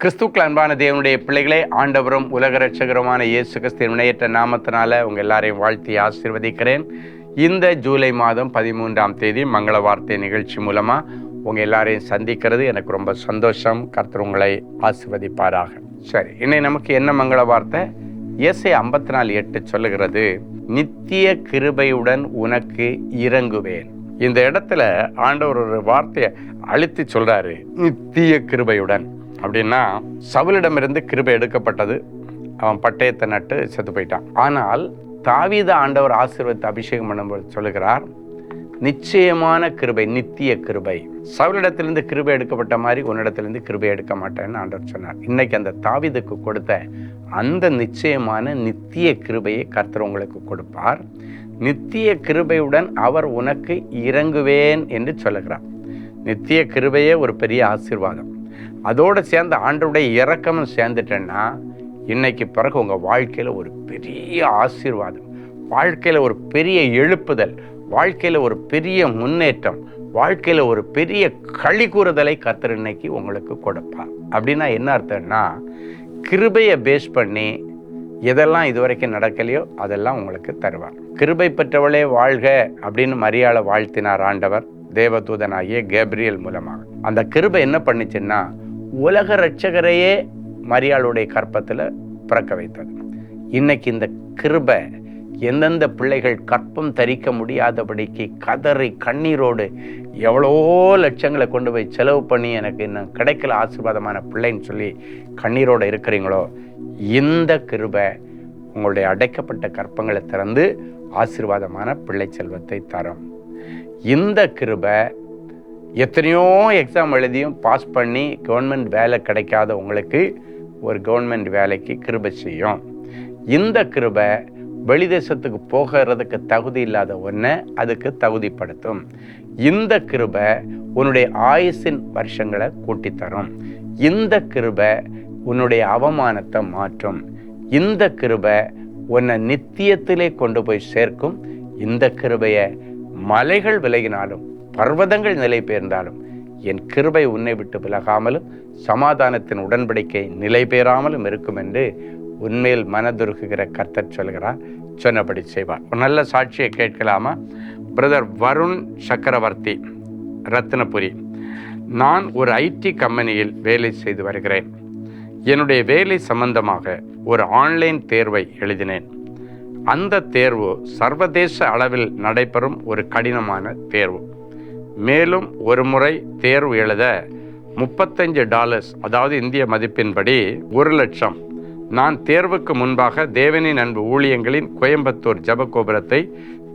கிறிஸ்துக்கள் அன்பான தேவனுடைய பிள்ளைகளே, ஆண்டவரும் உலக ரட்சகருமான இயேசு கிறிஸ்துவின் வினையற்ற நாமத்தினால உங்கள் எல்லாரையும் வாழ்த்தி ஆசீர்வதிக்கிறேன். இந்த ஜூலை மாதம் 13ஆம் தேதி மங்கள வார்த்தை நிகழ்ச்சி மூலமாக உங்கள் எல்லாரையும் சந்திக்கிறது எனக்கு ரொம்ப சந்தோஷம். கர்த்தர் உங்களை ஆசீர்வதிப்பாராக. சரி, இன்னைக்கு நமக்கு என்ன மங்கள வார்த்தை? ஏசாயா 54:8 சொல்லுகிறது, நித்திய கிருபையுடன் உனக்கு இறங்குவேன். இந்த இடத்துல ஆண்டவர் ஒரு வார்த்தையை அழுத்தி சொல்றாரு, நித்திய கிருபையுடன். அப்படின்னா சவுலிடமிருந்து கிருபை எடுக்கப்பட்டது, அவன் பட்டயத்தை நட்டு செத்து போயிட்டான். ஆனால் தாவீது ஆண்டவர் ஆசீர்வதித்து அபிஷேகம் பண்ணும்போது சொல்லுகிறார், நிச்சயமான கிருபை, நித்திய கிருபை. சவுலிடத்திலிருந்து கிருபை எடுக்கப்பட்ட மாதிரி உன்னிடத்திலிருந்து கிருபை எடுக்க மாட்டேன்னு ஆண்டவர் சொன்னார். இன்னைக்கு அந்த தாவீதுக்கு கொடுத்த அந்த நிச்சயமான நித்திய கிருபையை கர்த்தர் உங்களுக்கு கொடுப்பார். நித்திய கிருபையுடன் அவர் உனக்கு இறங்குவேன் என்று சொல்லுகிறார். நித்திய கிருபையே ஒரு பெரிய ஆசீர்வாதம். அதோடு சேர்ந்த ஆண்டவருடைய இரக்கமும் சேர்ந்துட்டேன்னா இன்னைக்கு பிறகு உங்கள் வாழ்க்கையில் ஒரு பெரிய ஆசீர்வாதம், வாழ்க்கையில் ஒரு பெரிய எழுப்புதல், வாழ்க்கையில் ஒரு பெரிய முன்னேற்றம், வாழ்க்கையில் ஒரு பெரிய களி கூறுதலை கர்த்தர் இன்னைக்கு உங்களுக்கு கொடுப்பார். அப்படின்னா என்ன அர்த்தம்னா, கிருபையை பேஸ் பண்ணி எதெல்லாம் இதுவரைக்கும் நடக்கலையோ அதெல்லாம் உங்களுக்கு தருவார். கிருபை பெற்றவளே வாழ்க அப்படின்னு மரியாதை வாழ்த்தினார் ஆண்டவர் தேவதூதனாகிய கேப்ரியல் மூலமாக. அந்த கிருபை என்ன பண்ணிச்சுன்னா, உலக ரட்சகரையே மரியாளுடைய கற்பத்தில் பிறக்க வைத்தது. இன்னைக்கு இந்த கிருபை எந்தெந்த பிள்ளைகள் கற்பம் தரிக்க முடியாதபடிக்கு கதறி கண்ணீரோடு எவ்வளோ லட்சங்களை கொண்டு போய் செலவு பண்ணி எனக்கு இன்னும் கிடைக்கல ஆசீர்வாதமான பிள்ளைன்னு சொல்லி கண்ணீரோடு இருக்கிறீங்களோ, இந்த கிருபை உங்களுடைய அடைக்கப்பட்ட கற்பங்களை திறந்து ஆசீர்வாதமான பிள்ளை செல்வத்தை தரும். இந்த கிருபை எத்தனையோ எக்ஸாம் எழுதியும் பாஸ் பண்ணி கவர்மெண்ட் வேலை கிடைக்காத உங்களுக்கு ஒரு கவர்மெண்ட் வேலைக்கு கிருபை செய்யும். இந்த கிருபை வெளிதேசத்துக்கு போகிறதுக்கு தகுதி இல்லாத ஒன்றை அதுக்கு தகுதிப்படுத்தும். இந்த கிருபை உன்னுடைய ஆயுசின் வருஷங்களை கூட்டித்தரும். இந்த கிருபை உன்னுடைய அவமானத்தை மாற்றும். இந்த கிருபை உன்னை நித்தியத்திலே கொண்டு போய் சேர்க்கும். இந்த கிருபையை மலைகள் விலகினாலும் பர்வதங்கள் நிலை பெயர்ந்தாலும் என் கிருபை உன்னை விட்டு விலகாமலும் சமாதானத்தின் உடன்படிக்கை நிலை பெயராமலும் இருக்கும் என்று உண்மையில் மனதுருகுகிற கர்த்தர் சொல்கிறார். சொன்னபடி செய்வார். ஒரு நல்ல சாட்சியை கேட்கலாமா? பிரதர் வருண் சக்கரவர்த்தி, ரத்னபுரி. நான் ஒரு ஐடி கம்பெனியில் வேலை செய்து வருகிறேன். என்னுடைய வேலை சம்பந்தமாக ஒரு ஆன்லைன் தேர்வை எழுதினேன். அந்த தேர்வு சர்வதேச அளவில் நடைபெறும் ஒரு கடினமான தேர்வு. மேலும் ஒரு முறை தேர்வு எழுத $35, அதாவது இந்திய மதிப்பின்படி 1,00,000. நான் தேர்வுக்கு முன்பாக தேவனின் அன்பு ஊழியங்களின் கோயம்புத்தூர் ஜப கோபுரத்தை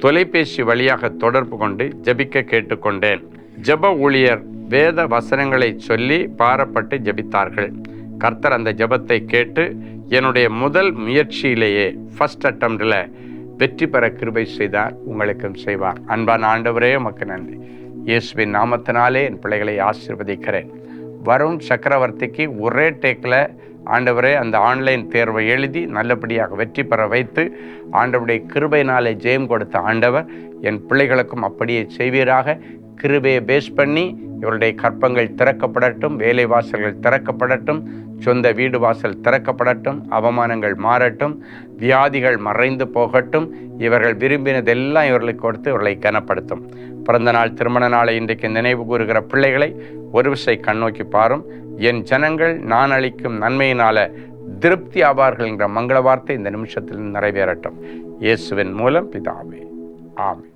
தொலைபேசி வழியாக தொடர்பு கொண்டு ஜபிக்க கேட்டுக்கொண்டேன். ஜப ஊழியர் வேத வசனங்களை சொல்லி பாரப்பட்டு ஜபித்தார்கள். கர்த்தர் அந்த ஜபத்தை கேட்டு என்னுடைய முதல் முயற்சியிலேயே ஃபர்ஸ்ட் அட்டம்ப்டில் வெற்றி பெற கிருபை செய்தார். உங்களுக்கும் செய்வார். அன்பான ஆண்டவரே, உமக்கு நன்றி. இயேசுவின் நாமத்தினாலே என் பிள்ளைகளை ஆசீர்வதிக்கிறேன். வருண் சக்கரவர்த்திக்கு ஒரே டேக்கில் ஆண்டவரே அந்த ஆன்லைன் தேர்வை எழுதி நல்லபடியாக வெற்றி பெற வைத்து ஆண்டவருடைய கிருபையினாலே ஜெயம் கொடுத்த ஆண்டவர் என் பிள்ளைகளுக்கும் அப்படியே செய்வீராக. கிருபையை பேஸ் பண்ணி இவருடைய கற்பங்கள் திறக்கப்படட்டும், வேலை வாசல்கள் திறக்கப்படட்டும், சொந்த வீடு வாசல் திறக்கப்படட்டும், அவமானங்கள் மாறட்டும், வியாதிகள் மறைந்து போகட்டும். இவர்கள் விரும்பினதெல்லாம் இவர்களுக்கு கொடுத்து இவர்களை கனப்படுத்தும். பிறந்த நாள், திருமண நாளை இன்றைக்கு நினைவு கூறுகிற பிள்ளைகளை ஒரு விசை கண்ணோக்கி பாரும். என் ஜனங்கள் நான் அளிக்கும் நன்மையினால திருப்தி ஆவார்கள் என்கிற மங்கள வார்த்தை இந்த நிமிஷத்தில் நிறைவேறட்டும். இயேசுவின் மூலம் பிதாவே, ஆமென்.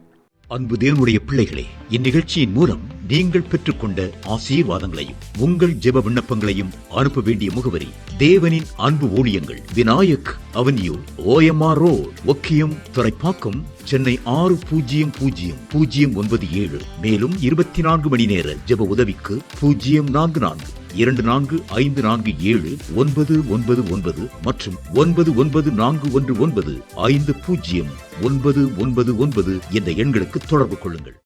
அன்பு தேவனுடைய பிள்ளைகளே, இந்நிகழ்ச்சியின் மூலம் நீங்கள் பெற்றுக்கொண்ட ஆசீர்வாதங்களையும் உங்கள் ஜெப விண்ணப்பங்களையும் அனுப்ப வேண்டிய முகவரி: தேவனின் அன்பு ஊழியங்கள், Vinayak avenue, OMR road, Okkiyam, Thoraipakkam, Chennai 600097. மேலும் 24 மணி நேர ஜெப உதவிக்கு 044-547-999 மற்றும் 9941150999 என்ற எண்களுக்கு தொடர்பு கொள்ளுங்கள்.